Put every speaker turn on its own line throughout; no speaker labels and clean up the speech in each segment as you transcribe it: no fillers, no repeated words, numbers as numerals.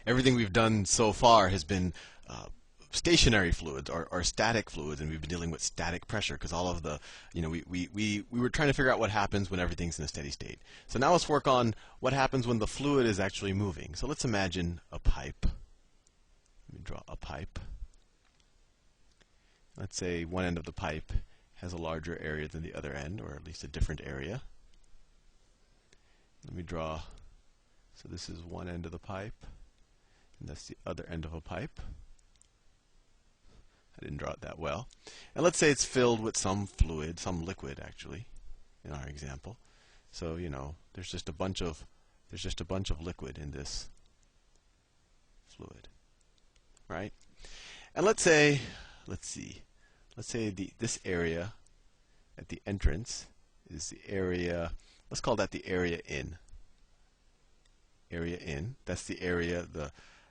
everything we've done so far has been stationary fluids or static fluids, and we've been dealing with static pressure because all of the, we were trying to figure out what happens when everything's in a steady state. So now let's work on what happens when the fluid is actually moving. So let's imagine a pipe. Let me draw a pipe. Let's say one end of the pipe has a larger area than the other end, or at least a different area. Let me draw, so this is one end of the pipe, and that's the other end of a pipe. I didn't draw it that well. And let's say it's filled with some fluid, some liquid actually, in our example. So, there's just a bunch of liquid in this fluid, right? And let's say this area at the entrance is the area, let's call that the area in. Area in, that's the area,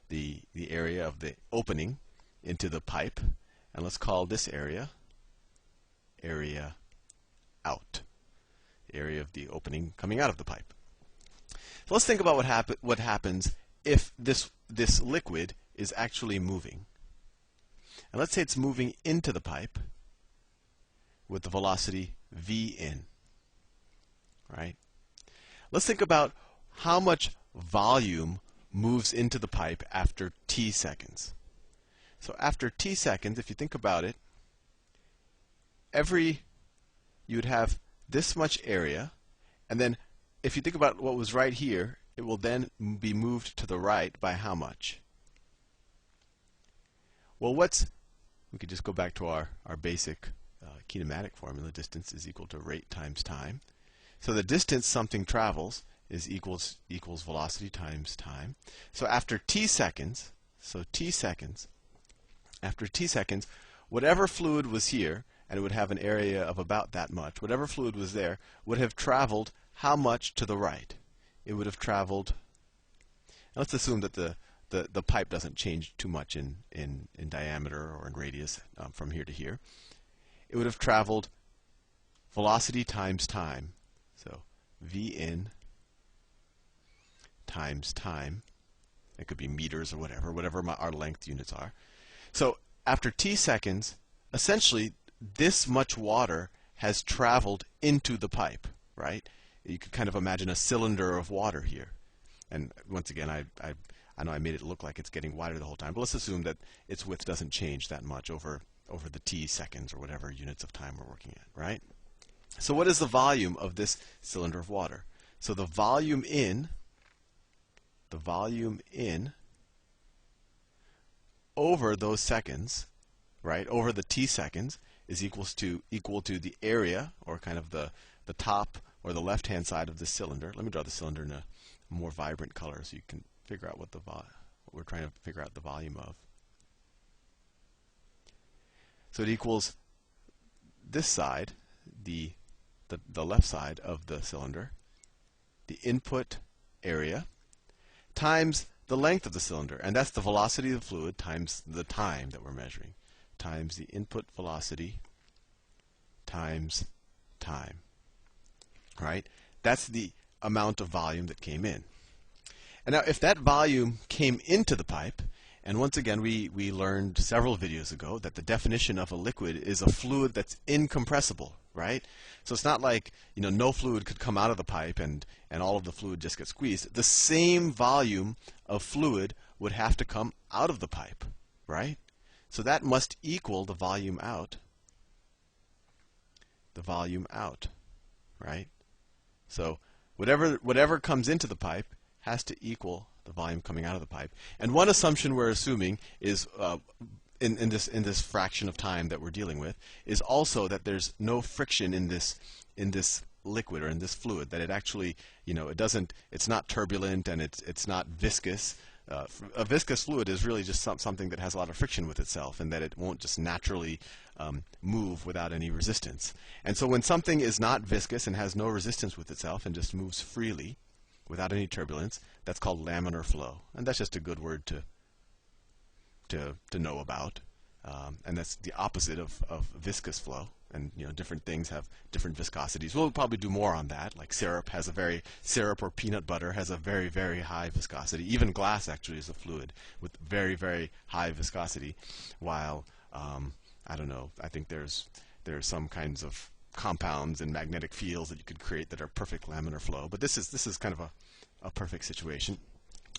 the area of the opening into the pipe. And let's call this area area out, the area of the opening coming out of the pipe. So let's think about what happens if this liquid is actually moving. And let's say it's moving into the pipe with the velocity v in, right? Let's think about how much volume moves into the pipe after t seconds. So after t seconds, if you think about it, you would have this much area, and then if you think about what was right here, it will then be moved to the right by how much? Well, we could just go back to our basic kinematic formula. Distance is equal to rate times time. So the distance something travels is equals velocity times time. So after t seconds, after t seconds, whatever fluid was here, and it would have an area of about that much, whatever fluid was there would have traveled how much to the right? It would have traveled, let's assume that the pipe doesn't change too much in diameter or in radius from here to here. It would have traveled velocity times time. So v in times time. It could be meters or whatever our length units are. So after t seconds, essentially this much water has traveled into the pipe, right? You could kind of imagine a cylinder of water here. And once again, I know I made it look like it's getting wider the whole time, but let's assume that its width doesn't change that much over the t seconds or whatever units of time we're working at, right? So what is the volume of this cylinder of water? So the volume in over those seconds, right, over the t seconds, is equal to the area, or kind of the top or the left-hand side of the cylinder. Let me draw the cylinder in a more vibrant color so you can figure out what we're trying to figure out the volume of. So it equals this side, the left side of the cylinder, the input area, times the length of the cylinder, and that's the velocity of the fluid times the time that we're measuring, times the input velocity times time. Right? That's the amount of volume that came in. And now if that volume came into the pipe, and once again we learned several videos ago that the definition of a liquid is a fluid that's incompressible, right? So it's not like no fluid could come out of the pipe and all of the fluid just gets squeezed. The same volume of fluid would have to come out of the pipe, right? So that must equal the volume out. The volume out, right? So whatever comes into the pipe has to equal the volume coming out of the pipe. And one assumption we're assuming is in this fraction of time that we're dealing with is also that there's no friction in this liquid or in this fluid, that it actually it's not turbulent and it's not viscous. A viscous fluid is really just something that has a lot of friction with itself, and that it won't just naturally move without any resistance. And so when something is not viscous and has no resistance with itself and just moves freely without any turbulence, that's called laminar flow. And that's just a good word to know about. and that's the opposite of viscous flow. And different things have different viscosities. We'll probably do more on that. Like syrup or peanut butter has a very, very high viscosity. Even glass actually is a fluid with very, very high viscosity. While I don't know, I think there's some kinds of compounds and magnetic fields that you could create that are perfect laminar flow. But this is kind of a perfect situation.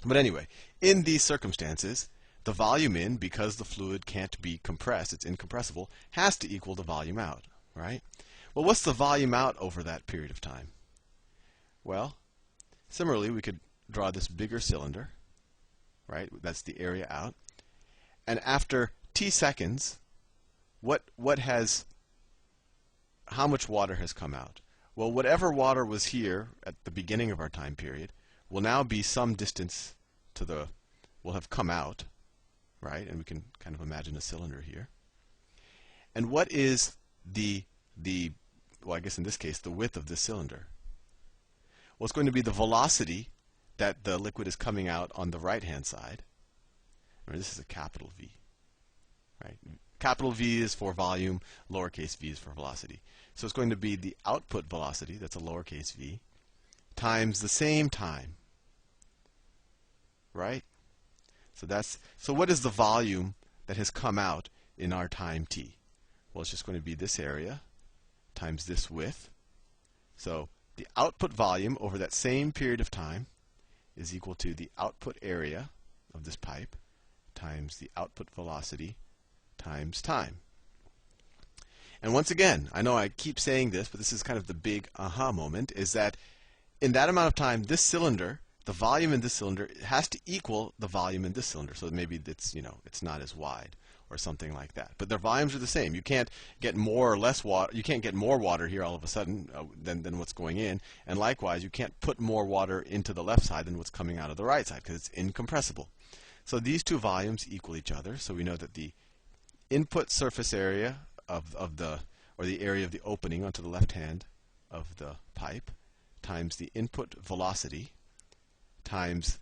But anyway, in these circumstances, the volume in, because the fluid can't be compressed, it's incompressible, has to equal the volume out, right? Well, what's the volume out over that period of time? Well, similarly, we could draw this bigger cylinder, right? That's the area out. And after t seconds, how much water has come out? Well, whatever water was here at the beginning of our time period will now be some distance will have come out, right? And we can kind of imagine a cylinder here. And what is well, I guess in this case, the width of this cylinder? Well, it's going to be the velocity that the liquid is coming out on the right-hand side. Remember, this is a capital V, right? Capital V is for volume, lowercase v is for velocity. So it's going to be the output velocity, that's a lowercase v, times the same time, right? So what is the volume that has come out in our time t? Well, it's just going to be this area times this width. So the output volume over that same period of time is equal to the output area of this pipe times the output velocity times time. And once again, I know I keep saying this, but this is kind of the big aha moment, is that in that amount of time, this cylinder, the volume in this cylinder has to equal the volume in this cylinder. So maybe it's not as wide or something like that. But their volumes are the same. You can't get more or less water. You can't get more water here all of a sudden than what's going in. And likewise, you can't put more water into the left side than what's coming out of the right side because it's incompressible. So these two volumes equal each other. So we know that the input surface area or the area of the opening onto the left hand of the pipe times the input velocity times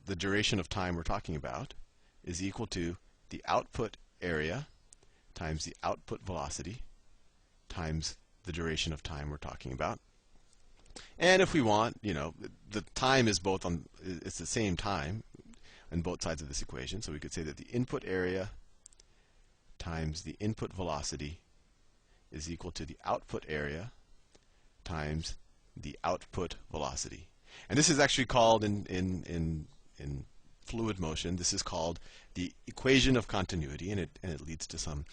the duration of time we're talking about is equal to the output area times the output velocity times the duration of time we're talking about. And if we want, the time is it's the same time on both sides of this equation. So we could say that the input area times the input velocity is equal to the output area times the output velocity. And this is actually called in fluid motion, this is called the equation of continuity, and it leads to some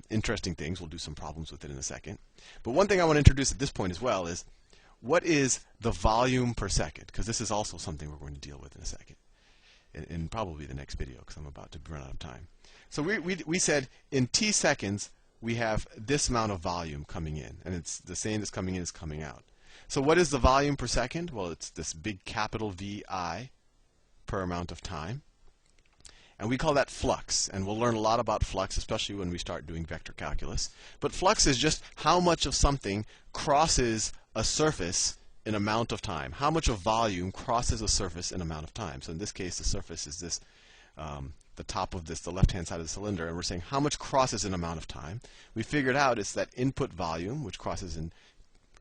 interesting things. We'll do some problems with it in a second. But one thing I want to introduce at this point as well is, what is the volume per second? Because this is also something we're going to deal with in a second, in probably the next video, because I'm about to run out of time. So we said in t seconds we have this amount of volume coming in, and it's the same that's coming in is coming out. So what is the volume per second? Well, it's this big capital VI per amount of time. And we call that flux. And we'll learn a lot about flux, especially when we start doing vector calculus. But flux is just how much of something crosses a surface in amount of time. How much of volume crosses a surface in amount of time. So in this case, the surface is this, the top of this, the left-hand side of the cylinder. And we're saying how much crosses in amount of time. We figured out it's that input volume, which crosses in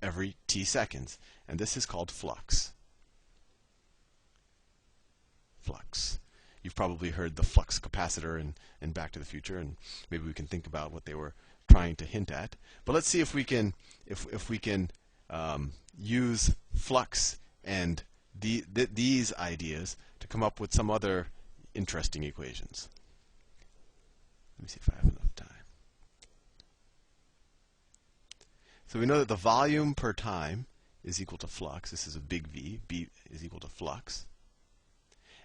every t seconds. And this is called flux. Flux. You've probably heard the flux capacitor in Back to the Future, and maybe we can think about what they were trying to hint at. But let's see if we can use flux and these ideas to come up with some other interesting equations. Let me see if I have enough time. So we know that the volume per time is equal to flux. This is a big V. B is equal to flux.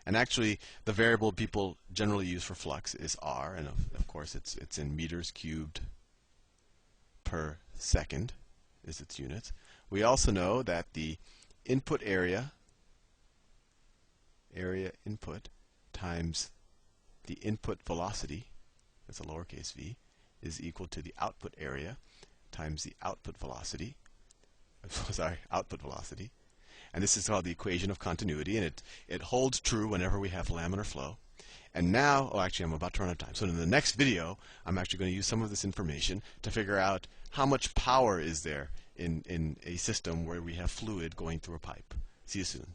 And actually, the variable people generally use for flux is R, and of course it's in meters cubed per second is its unit. We also know that the input area input times the input velocity, that's a lowercase v, is equal to the output area times the output velocity. Output velocity. And this is called the equation of continuity, and it holds true whenever we have laminar flow. And now, oh, actually, I'm about to run out of time. So in the next video, I'm actually going to use some of this information to figure out how much power is there in a system where we have fluid going through a pipe. See you soon.